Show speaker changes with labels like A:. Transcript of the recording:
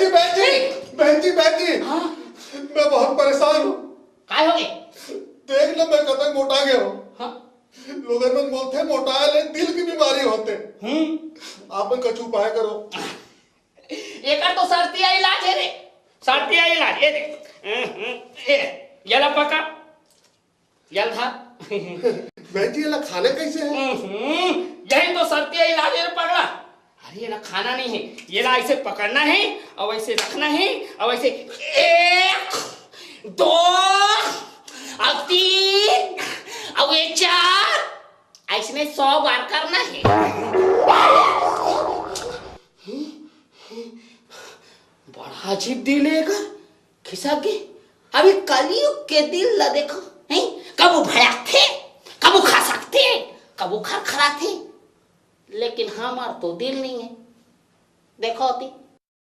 A: बहन जी
B: हाँ
A: मैं बहुत परेशान हूँ।
B: काय हो गए?
A: देख लो मैं कतई मोटा गया हूँ।
B: हाँ
A: लोग मन बोलते मोटा ले दिल की बीमारी होते। आप कछु उपाय करो।
B: एक तो सर्दी इलाज है रे, सर्दी इलाज ये देख याला पका याल था
A: बहन जी ये खाने कैसे है?
B: यही तो सर्दी इलाज है पगला। अरे ये ना खाना नहीं है, ये ना ऐसे पकड़ना है और ऐसे रखना है और ऐसे 1 2 अब 3 अब ये 4 ऐसे 100 बार करना है। बड़ा अजीब दिल है का खिसा के। अभी कलयुग के दिल ला देखो नहीं, कब भड़क थे, कब खा सकते, कब खरखरा थे, लेकिन हमार तो दिल नहीं है। देखो होती